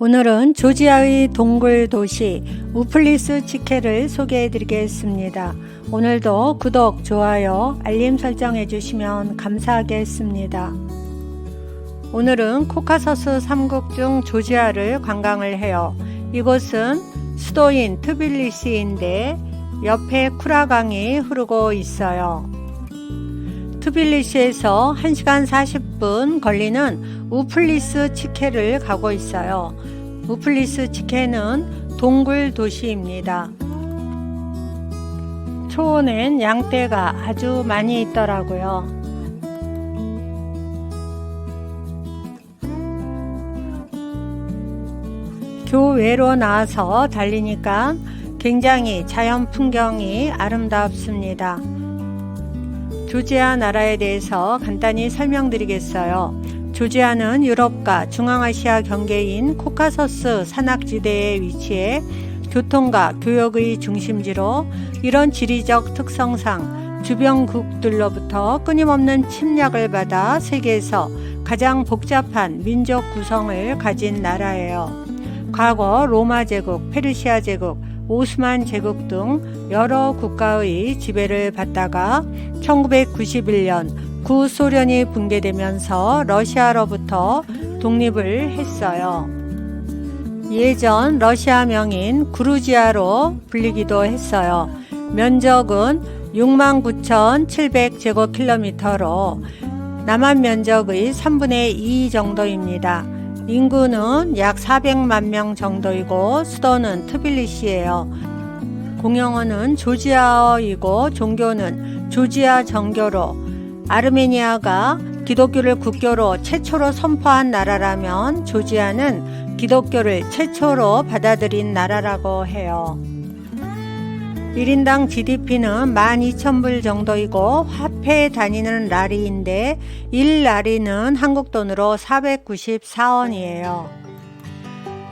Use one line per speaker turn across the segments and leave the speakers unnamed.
오늘은 조지아의 동굴 도시 우플리스 치케를 소개해 드리겠습니다. 오늘도 구독, 좋아요, 알림 설정해 주시면 감사하겠습니다. 오늘은 코카서스 3국 중 조지아를 관광을 해요. 이곳은 수도인 트빌리시인데 옆에 쿠라강이 흐르고 있어요. 트빌리시에서 1시간 40분 걸리는 우플리스 치케를 가고 있어요. 우플리스 치케는 동굴 도시입니다. 초원엔 양떼가 아주 많이 있더라고요. 교외로 나와서 달리니까 굉장히 자연 풍경이 아름답습니다. 조지아 나라에 대해서 간단히 설명드리겠어요. 조지아는 유럽과 중앙아시아 경계인 코카서스 산악지대에 위치해 교통과 교역의 중심지로 이런 지리적 특성상 주변국들로부터 끊임없는 침략을 받아 세계에서 가장 복잡한 민족 구성을 가진 나라예요. 과거 로마 제국, 페르시아 제국, 오스만 제국 등 여러 국가의 지배를 받다가 1991년 구소련이 붕괴되면서 러시아로부터 독립을 했어요. 예전 러시아명인 그루지아로 불리기도 했어요. 면적은 69,700제곱킬로미터로 남한 면적의 3분의 2 정도입니다. 인구는 약 400만 명 정도이고 수도는 트빌리시예요. 공용어는 조지아어이고 종교는 조지아 정교로, 아르메니아가 기독교를 국교로 최초로 선포한 나라라면 조지아는 기독교를 최초로 받아들인 나라라고 해요. 1인당 GDP는 12,000불 정도이고 화폐 단위는 라리인데 1라리는 한국 돈으로 494원이에요.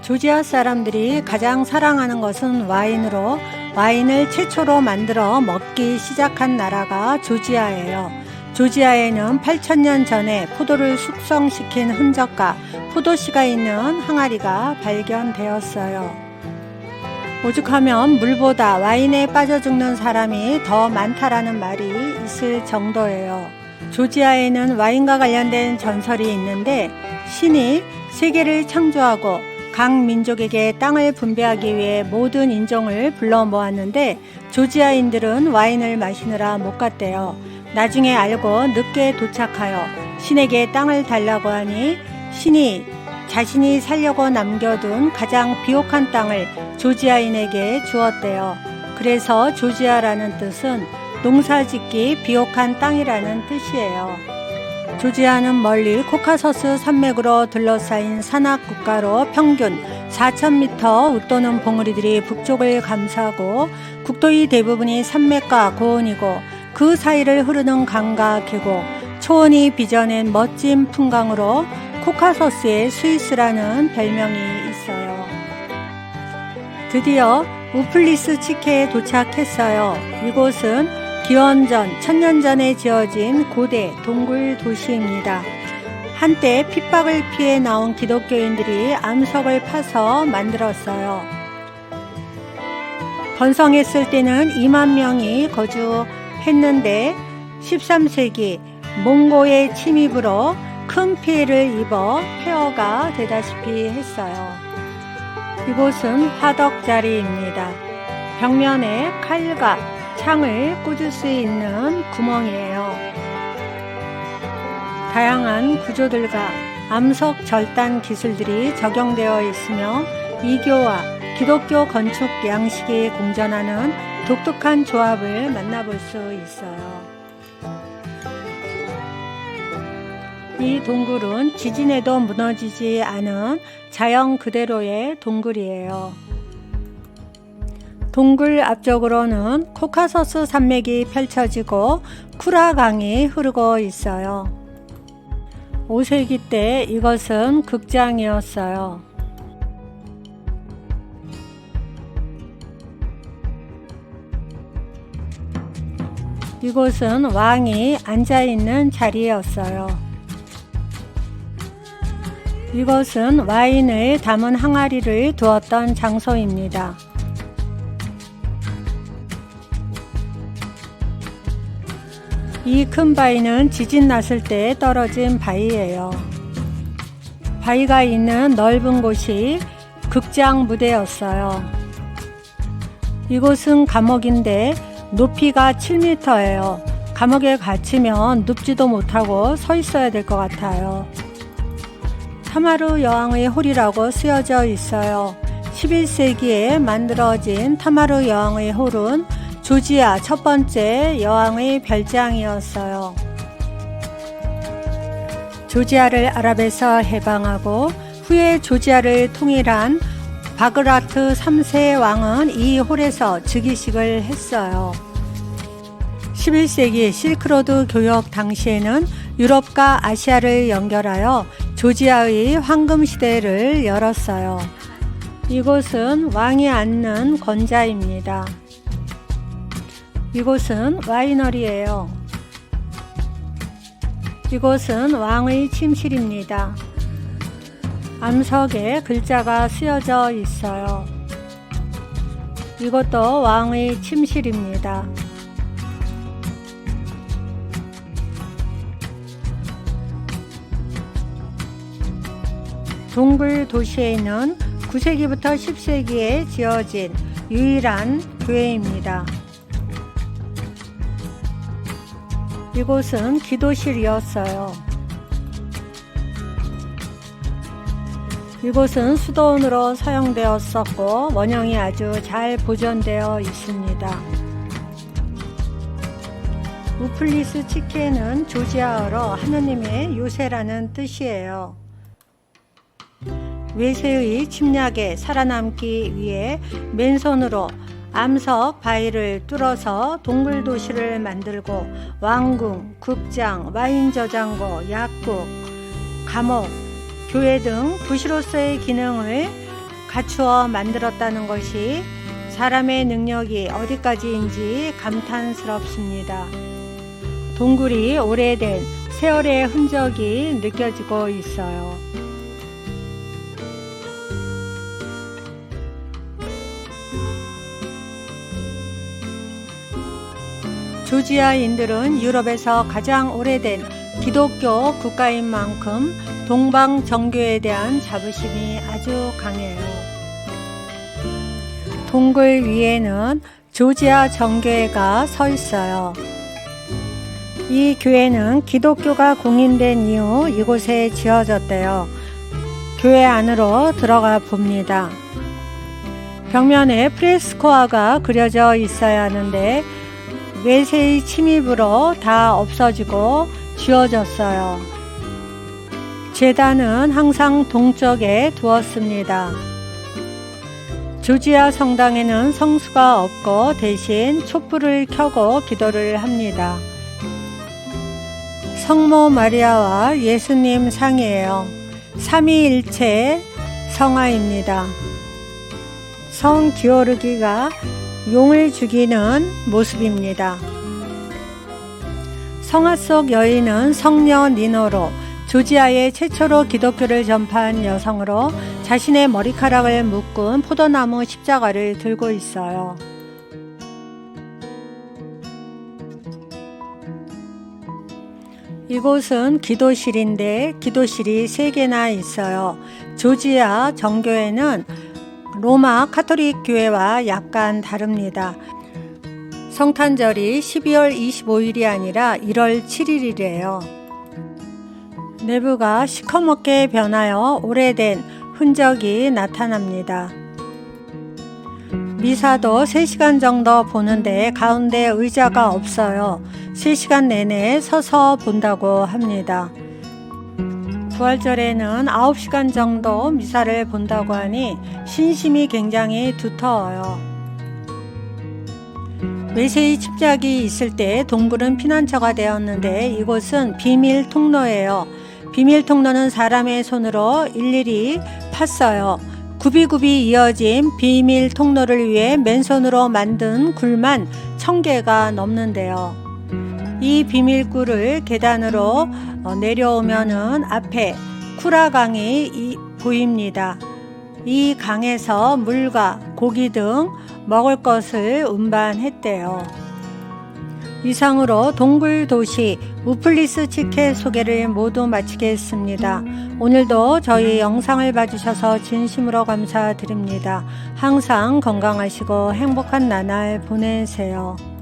조지아 사람들이 가장 사랑하는 것은 와인으로 와인을 최초로 만들어 먹기 시작한 나라가 조지아예요. 조지아에는 8,000년 전에 포도를 숙성시킨 흔적과 포도씨가 있는 항아리가 발견되었어요. 오죽하면 물보다 와인에 빠져 죽는 사람이 더 많다라는 말이 있을 정도예요. 조지아에는 와인과 관련된 전설이 있는데 신이 세계를 창조하고 각 민족에게 땅을 분배하기 위해 모든 인종을 불러 모았는데 조지아인들은 와인을 마시느라 못 갔대요. 나중에 알고 늦게 도착하여 신에게 땅을 달라고 하니 신이 자신이 살려고 남겨둔 가장 비옥한 땅을 조지아인에게 주었대요. 그래서 조지아라는 뜻은 농사짓기 비옥한 땅이라는 뜻이에요. 조지아는 멀리 코카서스 산맥으로 둘러싸인 산악 국가로 평균 4,000m 웃도는 봉우리들이 북쪽을 감싸고 국토의 대부분이 산맥과 고원이고 그 사이를 흐르는 강과 계곡, 초원이 빚어낸 멋진 풍광으로 코카서스의 스위스라는 별명이 있어요. 드디어 우플리스 치케에 도착했어요. 이곳은 기원전 1000년 전에 지어진 고대 동굴 도시입니다. 한때 핍박을 피해 나온 기독교인들이 암석을 파서 만들었어요. 번성했을 때는 2만 명이 거주했는데 13세기 몽고의 침입으로 큰 피해를 입어 폐허가 되다시피 했어요. 이곳은 화덕자리입니다. 벽면에 칼과 창을 꽂을 수 있는 구멍이에요. 다양한 구조들과 암석 절단 기술들이 적용되어 있으며 이교와 기독교 건축 양식이 공존하는 독특한 조합을 만나볼 수 있어요. 이 동굴은 지진에도 무너지지 않은 자연 그대로의 동굴이에요. 동굴 앞쪽으로는 코카서스 산맥이 펼쳐지고 쿠라강이 흐르고 있어요. 5세기 때 이것은 극장이었어요. 이곳은 왕이 앉아있는 자리였어요. 이곳은 와인을 담은 항아리를 두었던 장소입니다. 이 큰 바위는 지진 났을 때 떨어진 바위예요. 바위가 있는 넓은 곳이 극장 무대였어요. 이곳은 감옥인데 높이가 7m예요. 감옥에 갇히면 눕지도 못하고 서 있어야 될 것 같아요. 타마르 여왕의 홀이라고 쓰여져 있어요. 11세기에 만들어진 타마르 여왕의 홀은 조지아 첫 번째 여왕의 별장이었어요. 조지아를 아랍에서 해방하고 후에 조지아를 통일한 바그라트 3세 왕은 이 홀에서 즉위식을 했어요. 11세기 실크로드 교역 당시에는 유럽과 아시아를 연결하여 조지아의 황금시대를 열었어요. 이곳은 왕이 앉는 권자입니다. 이곳은 와이너리예요. 이곳은 왕의 침실입니다. 암석에 글자가 쓰여져 있어요. 이것도 왕의 침실입니다. 동굴 도시에는 9세기부터 10세기에 지어진 유일한 교회입니다. 이곳은 기도실이었어요. 이곳은 수도원으로 사용되었었고 원형이 아주 잘 보존되어 있습니다. 우플리스 치케는 조지아어로 하느님의 요새라는 뜻이에요. 외세의 침략에 살아남기 위해 맨손으로 암석 바위를 뚫어서 동굴 도시를 만들고 왕궁, 극장, 와인 저장고, 약국, 감옥, 교회 등 도시로서의 기능을 갖추어 만들었다는 것이 사람의 능력이 어디까지인지 감탄스럽습니다. 동굴이 오래된 세월의 흔적이 느껴지고 있어요. 조지아인들은 유럽에서 가장 오래된 기독교 국가인 만큼 동방 정교에 대한 자부심이 아주 강해요. 동굴 위에는 조지아 정교회가 서 있어요. 이 교회는 기독교가 공인된 이후 이곳에 지어졌대요. 교회 안으로 들어가 봅니다. 벽면에 프레스코화가 그려져 있어야 하는데 외세의 침입으로 다 없어지고 지워졌어요. 제단은 항상 동쪽에 두었습니다. 조지아 성당에는 성수가 없고 대신 촛불을 켜고 기도를 합니다. 성모 마리아와 예수님 상이에요. 삼위일체 성화입니다. 성 기오르기가 용을 죽이는 모습입니다. 성화 속 여인은 성녀 니노로 조지아에 최초로 기독교를 전파한 여성으로 자신의 머리카락을 묶은 포도나무 십자가를 들고 있어요. 이곳은 기도실인데 기도실이 3개나 있어요. 조지아 정교회는 로마 카톨릭 교회와 약간 다릅니다. 성탄절이 12월 25일이 아니라 1월 7일이래요. 내부가 시커멓게 변하여 오래된 흔적이 나타납니다. 미사도 3시간 정도 보는데 가운데 의자가 없어요. 3시간 내내 서서 본다고 합니다. 부활절에는 9시간 정도 미사를 본다고 하니 신심이 굉장히 두터워요. 외세의 침략이 있을 때 동굴은 피난처가 되었는데 이곳은 비밀 통로예요. 비밀 통로는 사람의 손으로 일일이 팠어요. 굽이굽이 이어진 비밀 통로를 위해 맨손으로 만든 굴만 1000개가 넘는데요. 이 비밀굴을 계단으로 내려오면은 앞에 쿠라강이 보입니다. 이 강에서 물과 고기 등 먹을 것을 운반했대요. 이상으로 동굴 도시 우플리스 치케 소개를 모두 마치겠습니다. 오늘도 저희 영상을 봐주셔서 진심으로 감사드립니다. 항상 건강하시고 행복한 나날 보내세요.